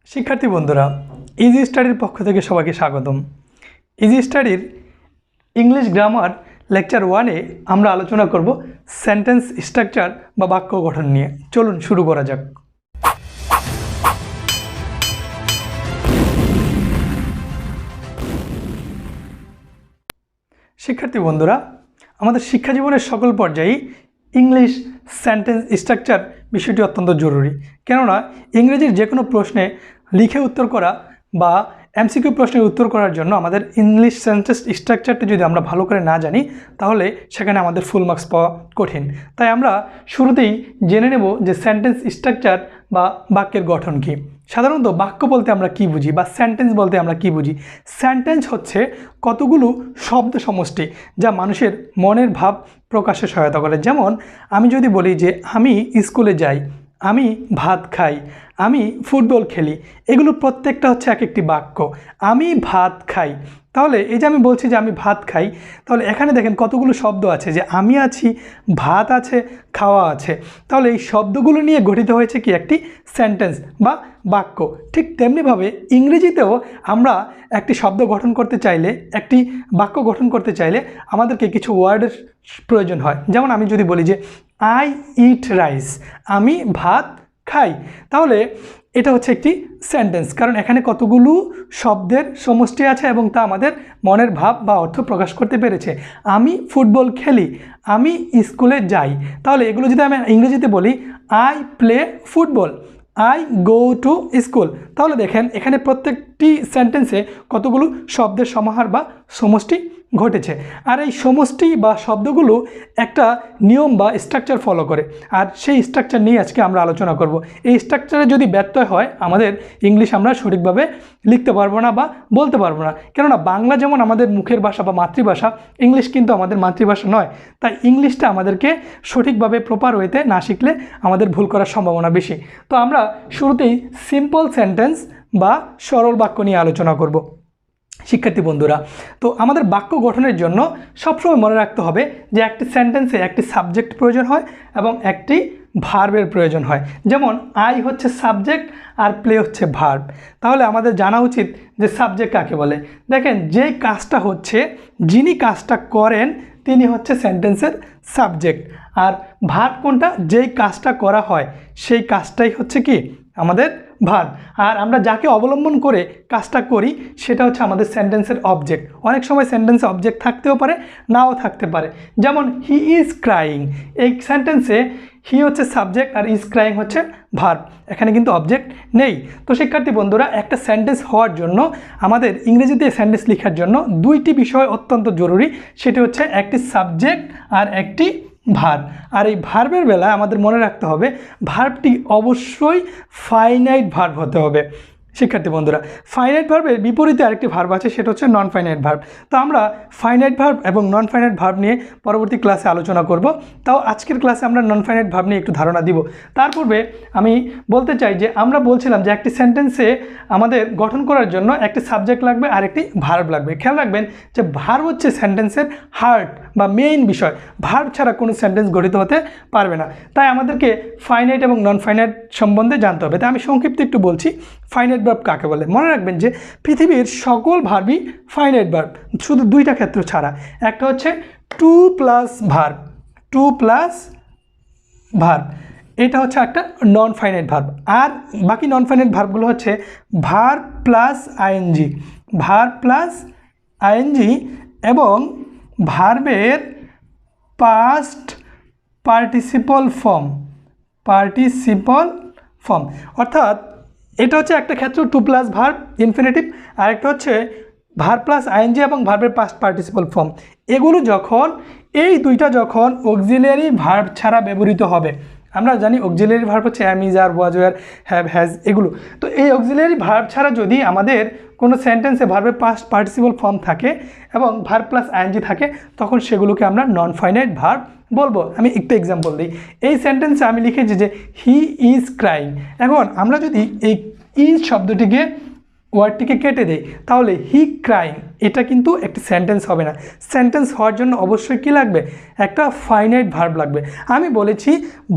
শিক্ষার্থী বন্ধুরা, ইজি স্টাডির পক্ষ থেকে সবাইকে স্বাগতম। ইজি স্টাডির ইংলিশ গ্রামার লেকচার 1-এ আমরা আলোচনা করব সেন্টেন্স স্ট্রাকচার বা বাক্য গঠন নিয়ে। চলুন শুরু করা যাক। শিক্ষার্থী বন্ধুরা, আমাদের শিক্ষা জীবনের সকল পর্যায়ে ইংলিশ সেন্টেন্স স্ট্রাকচার বিষয়টি অত্যন্ত জরুরি। কেননা ইংরেজির যে কোনো প্রশ্নে লিখে উত্তর করা বা এমসিকিউ প্রশ্নের উত্তর করার জন্য আমাদের ইংলিশ সেন্টেন্স স্ট্রাকচারটি যদি আমরা ভালো করে না জানি, তাহলে সেখানে আমাদের ফুল মার্কস পাওয়া কঠিন। তাই আমরা শুরুতেই জেনে নেব যে সেন্টেন্স স্ট্রাকচার বা বাক্যের গঠন কী। সাধারণত বাক্য বলতে আমরা কি বুঝি বা সেন্টেন্স বলতে আমরা কি বুঝি? সেন্টেন্স হচ্ছে কতগুলো শব্দ সমষ্টি যা মানুষের মনের ভাব প্রকাশে সহায়তা করে। যেমন আমি যদি বলি যে আমি স্কুলে যাই, আমি ভাত খাই, আমি ফুটবল খেলি, এগুলো প্রত্যেকটা হচ্ছে এক একটি বাক্য। আমি ভাত খাই, তাহলে এই যে আমি বলছি যে আমি ভাত খাই, তাহলে এখানে দেখেন কতগুলো শব্দ আছে, যে আমি আছি, ভাত আছে, খাওয়া আছে। তাহলে এই শব্দগুলো নিয়ে গঠিত হয়েছে কি একটি সেন্টেন্স বা বাক্য। ঠিক তেমনিভাবে ইংরেজিতেও আমরা একটি শব্দ গঠন করতে চাইলে, একটি বাক্য গঠন করতে চাইলে আমাদেরকে কিছু ওয়ার্ডের প্রয়োজন হয়। যেমন আমি যদি বলি যে আই ইট রাইস, আমি ভাত খাই, তাহলে এটা হচ্ছে একটি সেন্টেন্স, কারণ এখানে কতগুলো শব্দের সমষ্টি আছে এবং তা আমাদের মনের ভাব বা অর্থ প্রকাশ করতে পেরেছে। আমি ফুটবল খেলি, আমি স্কুলে যাই, তাহলে এগুলো যদি আমি ইংরেজিতে বলি I play football, I go to school, তাহলে দেখেন এখানে প্রত্যেকটি সেন্টেন্সে কতগুলো শব্দের সমাহার বা সমষ্টি ঘটেছে। আর এই সমষ্টি বা শব্দগুলো একটা নিয়ম বা স্ট্রাকচার ফলো করে, আর সেই স্ট্রাকচার নিয়ে আজকে আমরা আলোচনা করব। এই স্ট্রাকচারে যদি ব্যত্যয় হয়, আমাদের ইংলিশ আমরা সঠিকভাবে লিখতে পারবো না বা বলতে পারবো না। কেননা বাংলা যেমন আমাদের মুখের ভাষা বা মাতৃভাষা, ইংলিশ কিন্তু আমাদের মাতৃভাষা নয়। তাই ইংলিশটা আমাদেরকে সঠিকভাবে প্রপার ওয়েতে না শিখলে আমাদের ভুল করার সম্ভাবনা বেশি। তো আমরা শুরুতেই সিম্পল সেন্টেন্স বা সরল বাক্য নিয়ে আলোচনা করব। শিক্ষার্থী বন্ধুরা, তো আমাদের বাক্য গঠনের জন্য সবসময় মনে রাখতে হবে যে একটি সেন্টেন্সে একটি সাবজেক্ট প্রয়োজন হয় এবং একটি ভার্বের প্রয়োজন হয়। যেমন আই হচ্ছে সাবজেক্ট আর প্লে হচ্ছে ভার্ব। তাহলে আমাদের জানা উচিত যে সাবজেক্ট কাকে বলে। দেখেন, যেই কাজটা হচ্ছে, যিনি কাজটা করেন তিনি হচ্ছে সেন্টেন্সের সাবজেক্ট। আর ভার্ব কোনটা? যেই কাজটা করা হয় সেই কাজটাই হচ্ছে কি আমাদের ভার্ব। আর আমরা যাকে অবলম্বন করে কাজটা করি সেটা হচ্ছে আমাদের সেন্টেন্সের অবজেক্ট। অনেক সময় সেন্টেন্সে অবজেক্ট থাকতেও পারে, নাও থাকতে পারে। যেমন হি ইজ ক্রাইং, এই সেন্টেন্সে হি হচ্ছে সাবজেক্ট আর ইজ ক্রাইং হচ্ছে ভার্ব, এখানে কিন্তু অবজেক্ট নেই। তো শিক্ষার্থী বন্ধুরা, একটা সেন্টেন্স হওয়ার জন্য আমাদের ইংরেজিতে সেন্টেন্স লেখার জন্য দুইটি বিষয় অত্যন্ত জরুরি। সেটি হচ্ছে একটি সাবজেক্ট আর একটি ভার্ব। আর এই ভার্বের বেলায় আমাদের মনে রাখতে হবে ভার্বটি অবশ্যই ফাইনাইট ভার্ব হতে হবে। শিক্ষার্থী বন্ধুরা, ফাইনাইট ভার্বের বিপরীতে আরেকটি ভার্ব আছে, সেটা হচ্ছে নন ফাইনাইট ভার্ব। তো আমরা ফাইনাইট ভার্ব এবং নন ফাইনাইট ভার্ব নিয়ে পরবর্তী ক্লাসে আলোচনা করব। তাও আজকের ক্লাসে আমরা নন ফাইনাইট ভার্ব নিয়ে একটু ধারণা দিব। তার পূর্বে আমি বলতে চাই যে আমরা বলছিলাম যে একটি সেন্টেন্সে আমাদের গঠন করার জন্য একটি সাবজেক্ট লাগবে আর একটি ভার্ব লাগবে। খেয়াল রাখবেন যে ভার্ব হচ্ছে সেন্টেন্সের হার্ট বা মেইন বিষয়। ভার্ব ছাড়া কোনো সেন্টেন্স গঠিত হতে পারবে না। তাই আমাদেরকে ফাইনাইট এবং নন ফাইনাইট সম্বন্ধে জানতে হবে। তাই আমি সংক্ষিপ্ত একটু বলছি ফাইনাইট ভার্ব কাকে বলে। মনে রাখবেন যে পৃথিবীর সকল ভার্বই ফাইনাইট ভার্ব, শুধু দুইটা ক্ষেত্র ছাড়া। একটা হচ্ছে to plus verb, to plus verb, এটা হচ্ছে একটা নন ফাইনাইট ভার্ব। আর বাকি নন ফাইনাইট ভার্বগুলো হচ্ছে verb plus ing, verb plus ing এবং ভার্বের past participle form, participle form. অর্থাৎ এটা হচ্ছে একটা ক্ষেত্র টু প্লাস ভার্ব ইনফিনিটিভ, আর একটা হচ্ছে ভার্ব প্লাস আইএনজি এবং ভার্বের পাস্ট পার্টিসিপল ফর্ম। এগুলো যখন, এই দুইটা যখন অক্সিলিয়ারি ভার্ব ছাড়া ব্যবহৃত হবে, আমরা জানি অক্সিলিয়ারি ভার্ব হচ্ছে am, is, are, was, were, have, has, এগুলো। তো এই অক্সিলিয়ারি ভার্ব ছাড়া যদি আমাদের কোনো সেন্টেন্সে ভার্বের পাস্ট পার্টিসিপল ফর্ম থাকে এবং ভার্ব প্লাস আইএনজি থাকে, তখন সেগুলোকে আমরা নন ফাইনাইট ভার্ব বলবো। আমি একটু এক্সাম্পল দিই। এই সেন্টেন্সে আমি লিখেছি যে হি ইজ ক্রাইং। এখন আমরা যদি এই ইজ শব্দটিকে ওয়ার্ডটিকে কেটে দেই তাহলে হি ক্রাইং এটা কিন্তু একটি সেন্টেন্স হবে না। সেন্টেন্স হওয়ার জন্য অবশ্যই কী লাগবে, একটা ফাইনাইট ভার্ব লাগবে। আমি বলেছি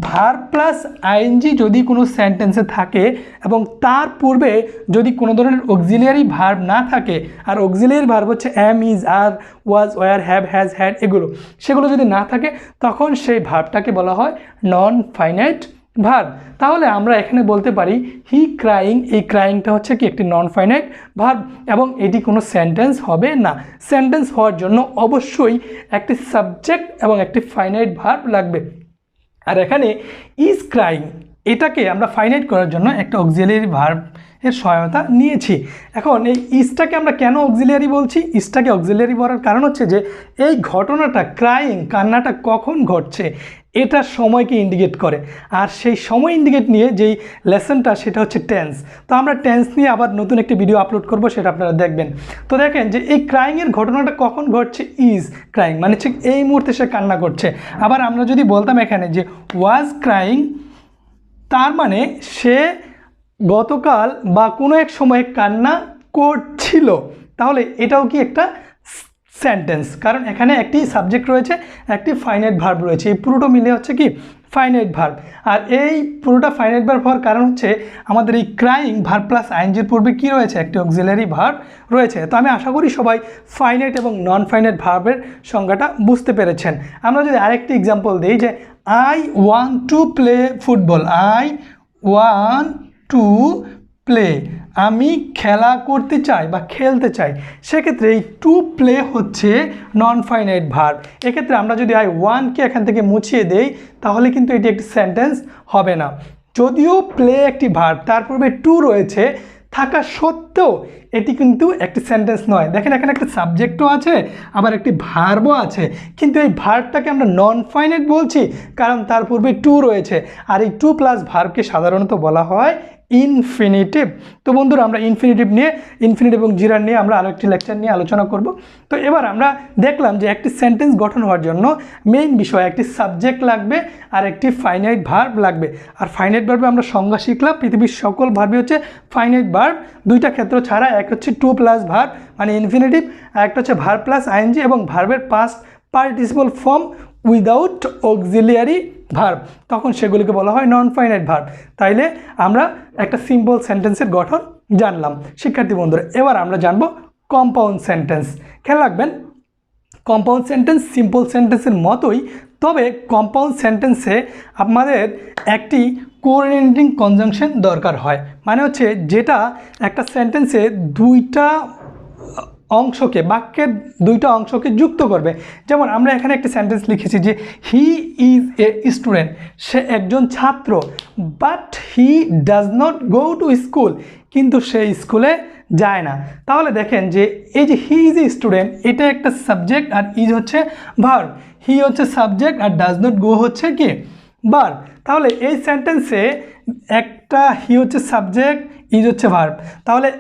ভার্ব প্লাস আইএনজি যদি কোনো সেন্টেন্সে থাকে এবং তার পূর্বে যদি কোনো ধরনের অক্সিলিয়ারি ভার্ব না থাকে, আর অক্সিলিয়ারি ভার্ব হচ্ছে am, is, are, was, were, have, has, had এগুলো, সেগুলো যদি না থাকে তখন সেই ভার্বটাকে বলা হয় নন ফাইনাইট ভার্ব। তাহলে আমরা এখানে বলতে পারি হি ক্রাইং, এই ক্রাইংটা হচ্ছে কি একটি নন ফাইনাইট ভার্ব এবং এটি কোনো সেন্টেন্স হবে না। সেন্টেন্স হওয়ার জন্য অবশ্যই একটি সাবজেক্ট এবং একটি ফাইনাইট ভার্ব লাগবে। আর এখানে ইজ ক্রাইং এটাকে আমরা ফাইনাইট করার জন্য একটা অক্সিলিয়ারি ভার্ব এর সহায়তা নিয়েছি। এখন এই ইজটাকে আমরা কেন অক্সিলিয়ারি বলছি, ইজটাকে অক্সিলিয়ারি বলার কারণ হচ্ছে যে এই ঘটনাটা ক্রাইং কান্নাটা কখন ঘটছে এটা সময়কে ইন্ডিকেট করে, আর সেই সময় ইন্ডিকেট নিয়ে যেই লেসনটা সেটা হচ্ছে টেন্স। তো আমরা টেন্স নিয়ে আবার নতুন একটি ভিডিও আপলোড করব, সেটা আপনারা দেখবেন। তো দেখেন যে এই ক্রাইংয়ের ঘটনাটা কখন ঘটছে, ইজ ক্রাইং মানে ঠিক এই মুহূর্তে সে কান্না করছে। আবার আমরা যদি বলতাম এখানে যে ওয়াজ ক্রাইং, তার মানে সে গতকাল বা কোনো এক সময় কান্না করছিল, তাহলে এটাও কি একটা সেন্টেন্স, কারণ এখানে একটি সাবজেক্ট রয়েছে, একটি ফাইনাইট ভার্ব রয়েছে, এই পুরোটা মিলে হচ্ছে কি ফাইনাইট ভার্ব। আর এই পুরোটা ফাইনাইট ভার্ব হওয়ার কারণ হচ্ছে আমাদের এই ক্রাইং ভার্ব প্লাস আইএনজির পূর্বে কী রয়েছে, একটি অক্সিলারি ভার্ব রয়েছে। তো আমি আশা করি সবাই ফাইনাইট এবং নন ফাইনাইট ভার্বের সংজ্ঞাটা বুঝতে পেরেছেন। আমরা যদি আরেকটি এক্সাম্পল দিই যে I want to play football, I want to play, আমি খেলা করতে চাই বা খেলতে চাই, সেক্ষেত্রে এই টু প্লে হচ্ছে নন ফাইনাইট ভার্ব। এক্ষেত্রে আমরা যদি আই ওয়ানকে এখান থেকে মুছিয়ে দেই তাহলে কিন্তু এটি একটি সেন্টেন্স হবে না। যদিও প্লে একটি ভার্ব, তার পূর্বে টু রয়েছে থাকা সত্ত্বেও এটি কিন্তু একটি সেন্টেন্স নয়। দেখেন এখানে একটা সাবজেক্টও আছে আবার একটি ভার্বও আছে, কিন্তু এই ভার্বটাকে আমরা নন ফাইনাইট বলছি কারণ তার পূর্বে টু রয়েছে, আর এই টু প্লাস ভার্বকে সাধারণত বলা হয় ইনফিনিটিভ। তো বন্ধুরা আমরা ইনফিনিটিভ এবং জিরার নিয়ে আমরা আরেকটি লেকচার নিয়ে আলোচনা করব। তো এবার আমরা দেখলাম যে একটি সেন্টেন্স গঠন হওয়ার জন্য মেইন বিষয় একটি সাবজেক্ট লাগবে আর একটি ফাইনাইট ভার্ব লাগবে। আর ফাইনাইট ভার্বে আমরা সংজ্ঞা শিখলাম, পৃথিবীর সকল ভার্বই হচ্ছে ফাইনাইট ভার্ব, দুইটা ক্ষেত্র ছাড়া, এক হচ্ছে টু প্লাস ভার্ব মানে ইনফিনিটিভ, আর একটা হচ্ছে ভার্ব প্লাস আইএনজি এবং ভার্বের past participle form without auxiliary verb, তখন সেগুলিকে বলা হয় নন ফাইনাইট ভার্ব। তাইলে আমরা একটা সিম্পল সেন্টেন্সের গঠন জানলাম। শিক্ষার্থী বন্ধুরা এবার আমরা জানবো কম্পাউন্ড সেন্টেন্স। খেয়াল রাখবেন কম্পাউন্ড সেন্টেন্স সিম্পল সেন্টেন্সের মতোই, তবে কম্পাউন্ড সেন্টেন্সে আমাদের একটি কোঅর্ডিনেটিং কনজাংশন দরকার হয়, মানে হচ্ছে যেটা একটা সেন্টেন্সে দুইটা অংশকে, বাক্যের দুইটা অংশকে যুক্ত করবে। যেমন আমরা এখানে একটা সেন্টেন্স লিখেছি যে হি ইজ এ স্টুডেন্ট, সে একজন ছাত্র, but he does not go to school, কিন্তু সে স্কুলে যায় না। তাহলে দেখেন যে এই যে হি ইজ এ স্টুডেন্ট এটা একটা সাবজেক্ট আর ইজ হচ্ছে ভার্ব, হি হচ্ছে সাবজেক্ট আর ডাজ নট গো হচ্ছে কি ভার্ব। তাহলে এই সেন্টেন্সে একটা হি হচ্ছে সাবজেক্ট, ইজ হচ্ছে ভার্ব, তাহলে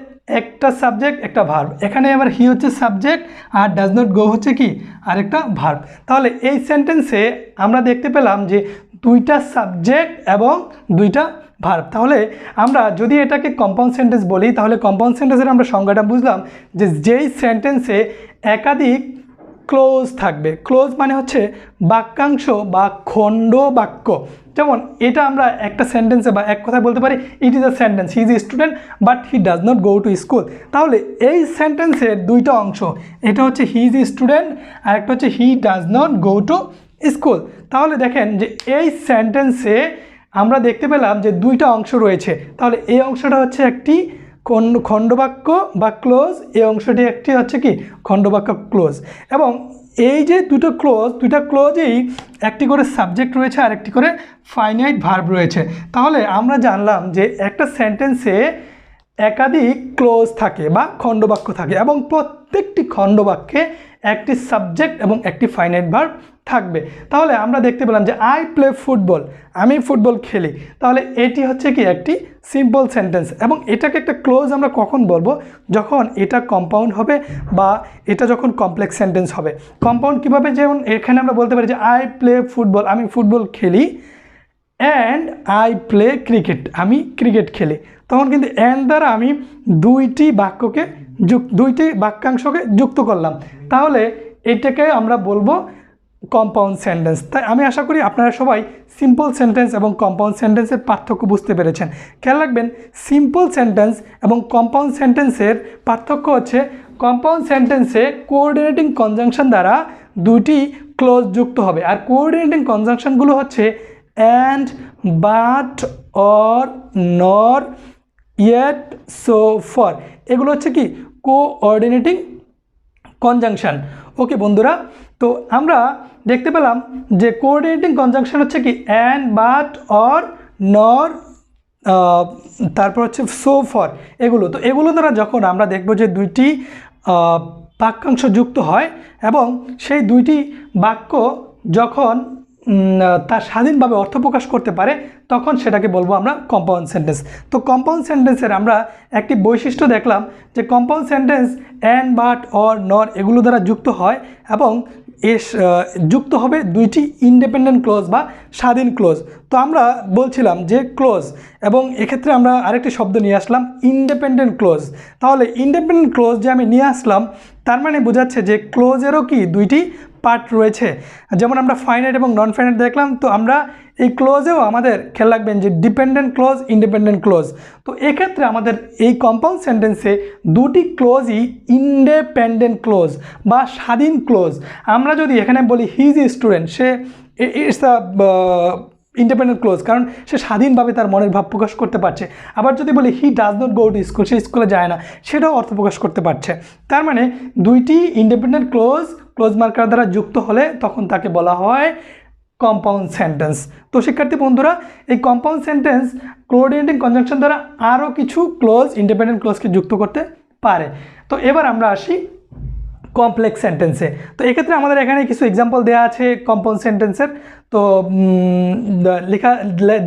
একটা সাবজেক্ট একটা ভার্ব, এখানে আবার হি হচ্ছে সাবজেক্ট আর ডাজ নট গো হচ্ছে কি আরেকটা ভার্ব। তাহলে এই সেন্টেন্সে আমরা দেখতে পেলাম যে দুইটা সাবজেক্ট এবং দুইটা ভার্ব। তাহলে আমরা যদি এটাকে কম্পাউন্ড সেন্টেন্স বলি তাহলে কম্পাউন্ড সেন্টেন্সের আমরা সংজ্ঞাটা বুঝলাম যে যেই সেন্টেন্সে একাধিক ক্লোজ থাকবে। ক্লোজ মানে হচ্ছে বাক্যাংশ বা খণ্ড বাক্য। যেমন এটা আমরা একটা সেন্টেন্সে বা এক কথায় বলতে পারি it is a sentence, he is a student but he does not go to school. তাহলে এই সেন্টেন্সের দুইটা অংশ, এটা হচ্ছে হি ইজ এ স্টুডেন্ট আর একটা হচ্ছে হি does not go to school. তাহলে দেখেন যে এই সেন্টেন্সে আমরা দেখতে পেলাম যে দুইটা অংশ রয়েছে। তাহলে এই অংশটা হচ্ছে একটি খণ্ডবাক্য বা ক্লোজ, এই অংশটি একটি হচ্ছে কি খণ্ডবাক্য ক্লোজ, এবং এই যে দুইটা ক্লোজেই একটি করে সাবজেক্ট রয়েছে আর একটি করে ফাইনাইট ভার্ব রয়েছে। তাহলে আমরা জানলাম যে একটা সেন্টেন্সে একাধিক ক্লোজ থাকে বা খণ্ডবাক্য থাকে এবং প্রত্যেকটি খণ্ডবাক্যে একটি সাবজেক্ট এবং একটি ফাইনাইট ভার্ব থাকবে। তাহলে আমরা দেখতে পেলাম যে আই প্লে ফুটবল, আমি ফুটবল খেলি, তাহলে এটি হচ্ছে কি একটি সিম্পল সেন্টেন্স এবং এটাকে একটা ক্লোজ আমরা কখন বলবো, যখন এটা কম্পাউন্ড হবে বা এটা যখন কমপ্লেক্স সেন্টেন্স হবে। কম্পাউন্ড কীভাবে, যেমন এখানে আমরা বলতে পারি যে আই প্লে ফুটবল, আমি ফুটবল খেলি, অ্যান্ড আই প্লে ক্রিকেট, আমি ক্রিকেট খেলি। তখন কিন্তু অ্যান্ড দ্বারা আমি দুইটি বাক্যাংশকে যুক্ত করলাম, তাহলে এটাকে আমরা বলবো কম্পাউন্ড সেন্টেন্স। তাই আমি আশা করি আপনারা সবাই সিম্পল সেন্টেন্স এবং কম্পাউন্ড সেন্টেন্সের পার্থক্য বুঝতে পেরেছেন। খেয়াল রাখবেন, সিম্পল সেন্টেন্স এবং কম্পাউন্ড সেন্টেন্সের পার্থক্য হচ্ছে কম্পাউন্ড সেন্টেন্সে কোঅর্ডিনেটিং কনজাংশন দ্বারা দুটি ক্লোজ যুক্ত হবে, আর কোঅর্ডিনেটিং কনজাংশনগুলো হচ্ছে অ্যান্ড, বাট, অর, নর, ইয়েট, সো, ফর। এগুলো হচ্ছে কি কোঅর্ডিনেটিং কনজাংশন। ওকে বন্ধুরা, তো আমরা দেখতে পেলাম যে কোঅর্ডিনেটিং কনজাংশন হচ্ছে কি অ্যান্ড, বাট, অর, নর, তারপর হচ্ছে সো, ফর। এগুলো দ্বারা যখন আমরা দেখব যে দুইটি বাক্যাংশ যুক্ত হয় এবং সেই দুইটি বাক্য যখন তার স্বাধীনভাবে অর্থ প্রকাশ করতে পারে, তখন সেটাকে বলবো আমরা কম্পাউন্ড সেন্টেন্স। তো কম্পাউন্ড সেন্টেন্সের আমরা একটি বৈশিষ্ট্য দেখলাম যে compound sentence and, but, or, নর এগুলো দ্বারা যুক্ত হয় এবং যুক্ত হবে দুইটি ইন্ডিপেন্ডেন্ট ক্লোজ বা স্বাধীন ক্লোজ। তো আমরা বলছিলাম যে ক্লোজ, এবং এক্ষেত্রে আমরা আরেকটি শব্দ নিয়ে আসলাম ইন্ডিপেন্ডেন্ট ক্লোজ। তাহলে ইন্ডিপেন্ডেন্ট ক্লোজ যে আমি নিয়ে আসলাম, তার মানে বোঝাচ্ছে যে ক্লোজেরও কি দুইটি পার্ট রয়েছে। যেমন আমরা ফাইনাইট এবং নন ফাইনাইট দেখলাম, তো আমরা এই ক্লোজেও আমাদের খেয়াল রাখবেন যে ডিপেন্ডেন্ট ক্লোজ, ইন্ডিপেন্ডেন্ট ক্লোজ। তো এক্ষেত্রে আমাদের এই কম্পাউন্ড সেন্টেন্সে দুটি ক্লোজই ইন্ডিপেন্ডেন্ট ক্লোজ বা স্বাধীন ক্লোজ। আমরা যদি এখানে বলি he is a student, say it's the independent close, কারণ সে স্বাধীনভাবে তার মনের ভাব প্রকাশ করতে পারছে। আবার যদি বলি he does not go to school, সে স্কুলে যায় না, সেটাও অর্থ প্রকাশ করতে পারছে। তার মানে দুইটি ইন্ডিপেন্ডেন্ট ক্লোজ মার্কার দ্বারা যুক্ত হলে তখন তাকে বলা হয় কম্পাউন্ড সেন্টেন্স। তো শিক্ষার্থী বন্ধুরা, এই কম্পাউন্ড সেন্টেন্স কোঅর্ডিনেটিং কনজাংশন দ্বারা আরও কিছু ইন্ডিপেন্ডেন্ট ক্লোজকে যুক্ত করতে পারে। তো এবার আমরা আসি কমপ্লেক্স সেন্টেন্সে। তো এক্ষেত্রে আমাদের এখানে কিছু এক্সাম্পল দেওয়া আছে কম্পাউন্ড সেন্টেন্সের। তো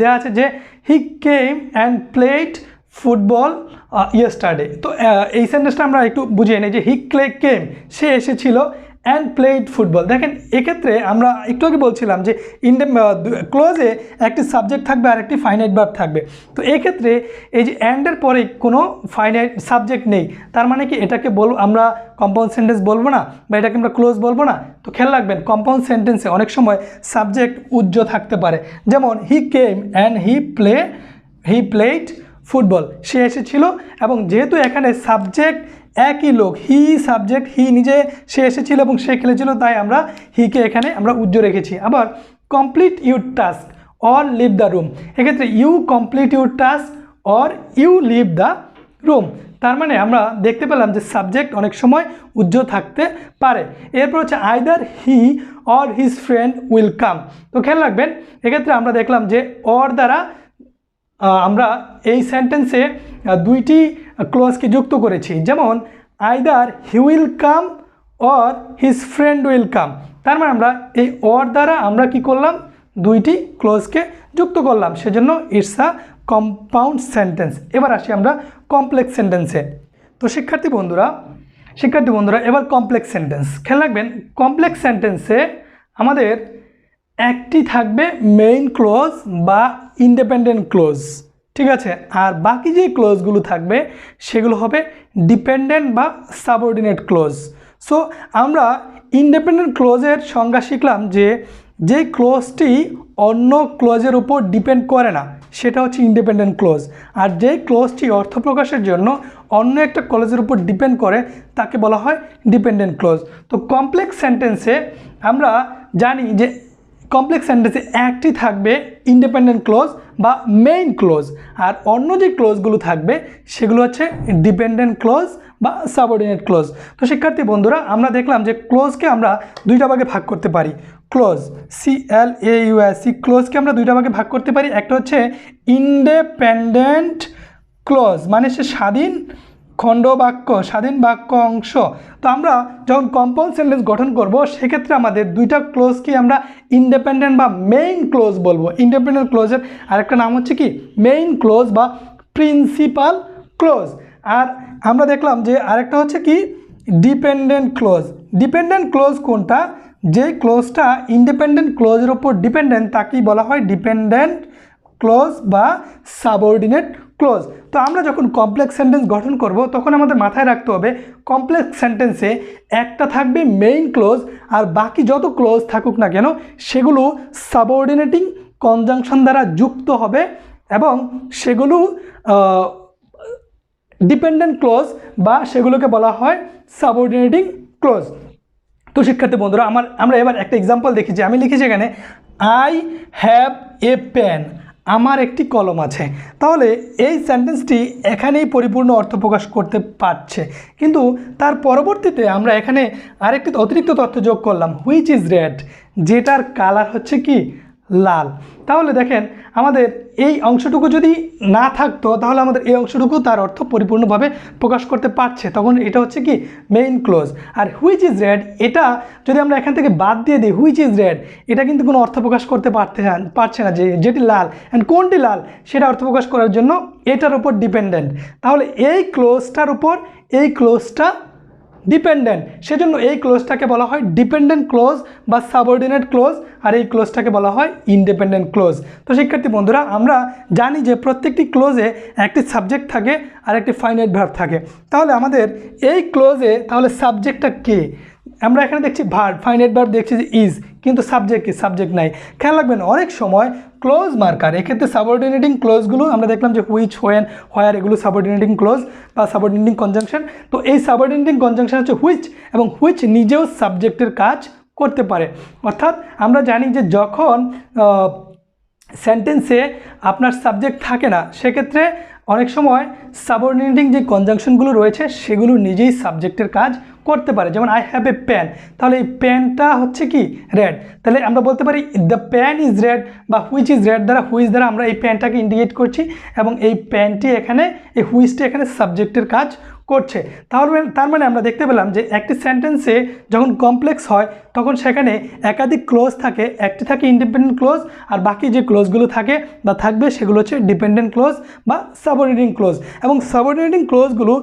দেওয়া আছে যে he came and played football yesterday. তো এই সেন্টেন্সটা আমরা একটু বুঝিয়ে নিই যে হি কেম, সে এসেছিল, অ্যান্ড প্লেড ফুটবল। দেখেন এক্ষেত্রে আমরা একটু আগে বলছিলাম যে ক্লোজে একটি সাবজেক্ট থাকবে আর একটি ফাইনাইট ভার্ব থাকবে। তো এক্ষেত্রে এই যে অ্যান্ডের পরে কোনো ফাইনাইট সাবজেক্ট নেই, তার মানে কি এটাকে আমরা কম্পাউন্ড সেন্টেন্স বলবো না বা এটাকে আমরা ক্লোজ বলবো না। তো খেয়াল রাখবেন, কম্পাউন্ড সেন্টেন্সে অনেক সময় সাবজেক্ট উজ্জ্ব থাকতে পারে। যেমন he came and he played football, সে এসেছিল, এবং যেহেতু এখানে সাবজেক্ট একই লোক, হি সাবজেক্ট, হি নিজে, সে এসেছিল এবং সে খেলেছিল, তাই আমরা হিকে এখানে আমরা উজ্জ্ব রেখেছি। আবার complete your task or leave the room, এক্ষেত্রে you complete your task or you leave the room. তার মানে আমরা দেখতে পেলাম যে সাবজেক্ট অনেক সময় উজ্জ্ব থাকতে পারে। এরপর হচ্ছে either he or his friend will come. তো খেয়াল রাখবেন, এক্ষেত্রে আমরা দেখলাম যে অর দ্বারা আমরা এই সেন্টেন্সে দুইটি ক্লোজকে যুক্ত করেছি। যেমন either he will come or his friend will come. তার মানে আমরা এই অর দ্বারা আমরা কি করলাম, দুইটি ক্লোজকে যুক্ত করলাম, সেজন্য ইটস আ কম্পাউন্ড সেন্টেন্স। এবার আসি আমরা কমপ্লেক্স সেন্টেন্সে। তো শিক্ষার্থী বন্ধুরা এবার কমপ্লেক্স সেন্টেন্স। খেয়াল রাখবেন, কমপ্লেক্স সেন্টেন্সে আমাদের একটি থাকবে মেইন ক্লোজ বা ইন্ডিপেন্ডেন্ট ক্লোজ, ঠিক আছে, আর বাকি যে ক্লোজগুলো থাকবে সেগুলো হবে ডিপেন্ডেন্ট বা সাবঅর্ডিনেট ক্লোজ। সো আমরা ইন্ডিপেন্ডেন্ট ক্লোজের সংজ্ঞা শিখলাম যে যেই ক্লোজটি অন্য ক্লোজের উপর ডিপেন্ড করে না সেটা হচ্ছে ইন্ডিপেন্ডেন্ট ক্লোজ, আর যেই ক্লোজটি অর্থ প্রকাশের জন্য অন্য একটা ক্লোজের উপর ডিপেন্ড করে তাকে বলা হয় ডিপেন্ডেন্ট ক্লোজ। তো কমপ্লেক্স সেন্টেন্সে আমরা জানি যে কমপ্লেক্স সেন্টেন্সে একটি থাকবে ইন্ডিপেন্ডেন্ট ক্লোজ বা মেইন ক্লোজ, আর অন্য যে ক্লোজগুলো থাকবে সেগুলো হচ্ছে ডিপেন্ডেন্ট ক্লোজ বা সাবঅর্ডিনেট ক্লোজ। তো শিক্ষার্থী বন্ধুরা, আমরা দেখলাম যে ক্লোজকে আমরা দুইটা ভাগে ভাগ করতে পারি। ক্লোজ CLAUS, ক্লোজকে আমরা দুইটা ভাগে ভাগ করতে পারি। একটা হচ্ছে ইন্ডিপেন্ডেন্ট ক্লোজ, মানে সে স্বাধীন খণ্ডবাক্য, স্বাধীন বাক্য অংশ। তো আমরা যখন কম্পাউন্ড সেন্টেন্স গঠন করব সেক্ষেত্রে আমাদের দুইটা ক্লোজকে আমরা ইন্ডিপেন্ডেন্ট বা মেইন ক্লোজ বলবো। ইন্ডিপেন্ডেন্ট ক্লোজের আরেকটা নাম হচ্ছে কি মেইন ক্লোজ বা প্রিন্সিপাল ক্লোজ। আর আমরা দেখলাম যে আরেকটা হচ্ছে কি ডিপেন্ডেন্ট ক্লোজ। ডিপেন্ডেন্ট ক্লোজ কোনটা, যে ক্লোজটা ইন্ডিপেন্ডেন্ট ক্লোজের উপর ডিপেন্ডেন্ট তাকেই বলা হয় ডিপেন্ডেন্ট ক্লোজ বা সাবঅর্ডিনেট ক্লোজ। তো আমরা যখন কমপ্লেক্স সেন্টেন্স গঠন করব তখন আমাদের মাথায় রাখতে হবে কমপ্লেক্স সেন্টেন্সে একটা থাকবে মেইন ক্লোজ, আর বাকি যত ক্লোজ থাকুক না কেন সেগুলো সাবঅর্ডিনেটিং কনজাংশন দ্বারা যুক্ত হবে এবং সেগুলো ডিপেন্ডেন্ট ক্লোজ বা সেগুলোকে বলা হয় সাবঅর্ডিনেটিং ক্লোজ। তো শিক্ষার্থী বন্ধুরা আমরা এবার একটা এক্সাম্পল দেখেছি। আমি লিখেছি এখানে আই হ্যাভ এ পেন, আমার একটি কলম আছে। তাহলে এই সেন্টেন্সটি এখানেই পরিপূর্ণ অর্থ প্রকাশ করতে পারছে, কিন্তু তার পরবর্তীতে আমরা এখানে আরেকটি অতিরিক্ত তথ্য যোগ করলাম, হুইচ ইজ রেড, যেটার কালার হচ্ছে কি লাল। তাহলে দেখেন আমাদের এই অংশটুকু যদি না থাকতো তাহলে আমাদের এই অংশটুকু তার অর্থ পরিপূর্ণভাবে প্রকাশ করতে পারছে, তখন এটা হচ্ছে কি মেইন ক্লোজ। আর হুইচ ইজ রেড, এটা যদি আমরা এখান থেকে বাদ দিয়ে দিই, হুইচ ইজ রেড এটা কিন্তু কোনো অর্থ প্রকাশ করতে পারছে না যে যেটি লাল, অ্যান্ড কোনটি লাল সেটা অর্থ প্রকাশ করার জন্য এটার উপর ডিপেন্ডেন্ট। তাহলে এই ক্লোজটার উপর এই ক্লোজটা ডিপেন্ডেন্ট, সেজন্য এই ক্লোজটাকে বলা হয় ডিপেন্ডেন্ট ক্লোজ বা সাবঅর্ডিনেট ক্লোজ, আর এই ক্লোজটাকে বলা হয় ইনডিপেন্ডেন্ট ক্লোজ। তো শিক্ষার্থী বন্ধুরা আমরা জানি যে প্রত্যেকটি ক্লোজে একটি সাবজেক্ট থাকে আর একটি ফাইনাইট ভার্ব থাকে। তাহলে আমাদের এই ক্লোজে তাহলে সাবজেক্টটা কে? আমরা এখানে দেখছি ভার্ব, ফাইনাইট ভার্ব দেখছি যে ইজ, কিন্তু সাবজেক্ট কি? সাবজেক্ট নাই। খেয়াল রাখবেন অনেক সময় ক্লোজ মার্কার, এক্ষেত্রে সাবঅর্ডিনেটিং ক্লোজগুলো আমরা দেখলাম যে হুইচ, হোয়েন, হোয়ার, এগুলো সাবঅর্ডিনেটিং ক্লোজ বা সাবঅর্ডিনেটিং কনজাংশন। তো এই সাবঅর্ডিনেটিং কনজাংশন হচ্ছে হুইচ, এবং হুইচ নিজেও সাবজেক্টের কাজ করতে পারে। অর্থাৎ আমরা জানি যে যখন সেন্টেন্সে আপনার সাবজেক্ট থাকে না সেক্ষেত্রে অনেক সময় সাবঅর্ডিনেটিং যে কনজাংশনগুলো রয়েছে সেগুলো নিজেই সাবজেক্টের কাজ করতে পারে। যেমন আই হ্যাভ এ পেন, তাহলে এই পেনটা হচ্ছে কি রেড, তাহলে আমরা বলতে পারি দ্য পেন ইজ রেড বা হুইচ ইজ রেড দ্বারা হুইচ দ্বারা আমরা এই পেনটাকে ইন্ডিকেট করছি, এবং এই পেনটি এখানে এই হুইচটি এখানে সাবজেক্টের কাজ করছে। তার মানে আমরা দেখতে পেলাম যে একটি সেন্টেন্সে যখন কমপ্লেক্স হয় তখন সেখানে একাধিক ক্লোজ থাকে, একটি থাকে ইন্ডিপেন্ডেন্ট ক্লোজ আর বাকি যে ক্লোজগুলো থাকে বা থাকবে সেগুলো হচ্ছে ডিপেন্ডেন্ট ক্লোজ বা সাবঅর্ডিনেটিং ক্লোজ, এবং সাবঅর্ডিনেটিং ক্লোজগুলো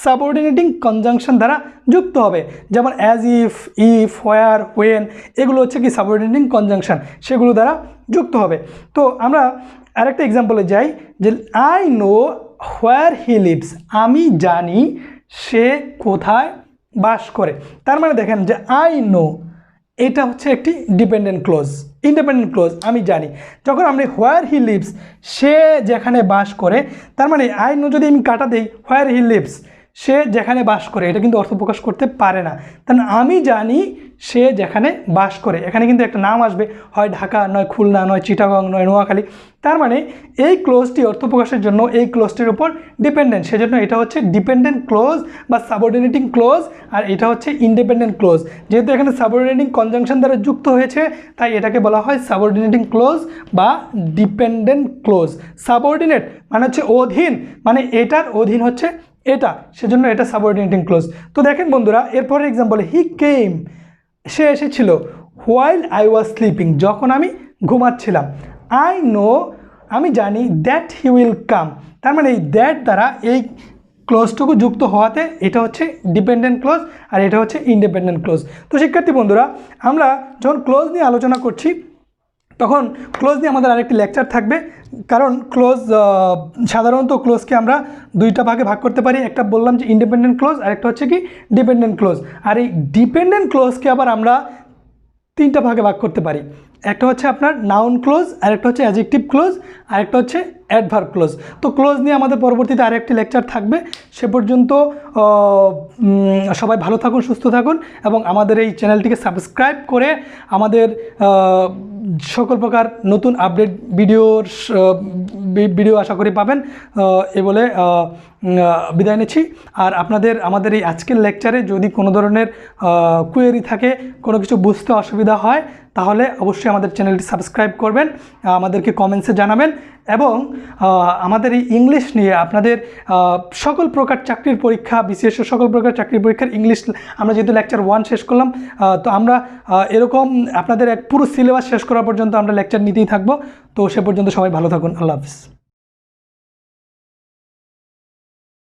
সাবঅর্ডিনেটিং কনজাংশন দ্বারা যুক্ত হবে। যেমন অ্যাজ ইফ, হোয়ার, হোয়েন, এগুলো হচ্ছে কি সাবঅর্ডিনেটিং কনজাংশন, সেগুলো দ্বারা যুক্ত হবে। তো আমরা আরেকটা এক্সাম্পলে যাই যে I know where he lives, আমি জানি সে কোথায় বাস করে। তার মানে দেখেন যে আই নো এটা হচ্ছে একটি ডিপেন্ডেন্ট ক্লোজ, ইন্ডিপেন্ডেন্ট ক্লোজ, আমি জানি। যখন আমরা হোয়ার হি লিভস, সে যেখানে বাস করে, তার মানে আই নো যদি আমি কাটা দিই হোয়ার হি লিভস, সে যেখানে বাস করে, এটা কিন্তু অর্থ প্রকাশ করতে পারে না। তার আমি জানি সে যেখানে বাস করে, এখানে কিন্তু একটা নাম আসবে, হয় ঢাকা, নয় খুলনা, নয় চিটাগং, নয় নোয়াখালী। তার মানে এই ক্লোজটি অর্থ প্রকাশের জন্য এই ক্লোজটির উপর ডিপেন্ডেন্ট, সেজন্য এটা হচ্ছে ডিপেন্ডেন্ট ক্লোজ বা সাবঅর্ডিনেটিং ক্লোজ, আর এটা হচ্ছে ইন্ডিপেন্ডেন্ট ক্লোজ। যেহেতু এখানে সাবঅর্ডিনেটিং কনজাংশন দ্বারা যুক্ত হয়েছে তাই এটাকে বলা হয় সাবঅর্ডিনেটিং ক্লোজ বা ডিপেন্ডেন্ট ক্লোজ। সাবঅর্ডিনেট মানে হচ্ছে অধীন, মানে এটার অধীন হচ্ছে এটা, সেজন্য এটা সাবঅর্ডিনেটিং ক্লোজ। তো দেখেন বন্ধুরা এরপরের এক্সাম্পলে হি কেম, সে এসেছিল, হোয়াইল আই ওয়াজ স্লিপিং, যখন আমি ঘুমাচ্ছিলাম। আই নো, আমি জানি, দ্যাট হি উইল কাম, তার মানে এই দ্যাট দ্বারা এই ক্লোজটুকু যুক্ত হওয়াতে এটা হচ্ছে ডিপেন্ডেন্ট ক্লোজ আর এটা হচ্ছে ইন্ডিপেন্ডেন্ট ক্লোজ। তো শিক্ষার্থী বন্ধুরা আমরা যখন ক্লোজ নিয়ে আলোচনা করছি তখন ক্লোজ নিয়ে আমাদের আরেকটি লেকচার থাকবে, কারণ ক্লোজ সাধারণত ক্লোজকে আমরা দুইটা ভাগে ভাগ করতে পারি। একটা বললাম যে ইন্ডিপেন্ডেন্ট ক্লোজ, আর একটা হচ্ছে কি ডিপেন্ডেন্ট ক্লোজ। আর এই ডিপেন্ডেন্ট ক্লোজকে আবার আমরা তিনটা ভাগে ভাগ করতে পারি। একটা হচ্ছে আপনার নাউন ক্লোজ, আরেকটা হচ্ছে অ্যাডজেক্টিভ ক্লোজ, আরেকটা হচ্ছে অ্যাডভার্ব ক্লোজ। তো ক্লোজ নিয়ে আমাদের পরবর্তীতে আরেকটি লেকচার থাকবে। সে পর্যন্ত সবাই ভালো থাকুন, সুস্থ থাকুন, এবং আমাদের এই চ্যানেলটিকে সাবস্ক্রাইব করে আমাদের সকল প্রকার নতুন আপডেট ভিডিও আশা করি পাবেন। এ বলে বিদায় নিচ্ছি। আর আমাদের এই আজকের লেকচারে যদি কোনো ধরনের কোয়েরি থাকে, কোনো কিছু বুঝতে অসুবিধা হয়, তাহলে অবশ্যই আমাদের চ্যানেলটি সাবস্ক্রাইব করবেন, আমাদেরকে কমেন্টসে জানাবেন, এবং আমাদের এই ইংলিশ নিয়ে আপনাদের সকল প্রকার চাকরির পরীক্ষা, বিশেষ সকল প্রকার চাকরির পরীক্ষার ইংলিশ, আমরা যেহেতু লেকচার 1 শেষ করলাম, তো আমরা এরকম আপনাদের এক পুরো সিলেবাস শেষ করা পর্যন্ত আমরা লেকচার নিতেই থাকবো। তো সে পর্যন্ত সবাই ভালো থাকুন। আল্লাহ হাফিজ।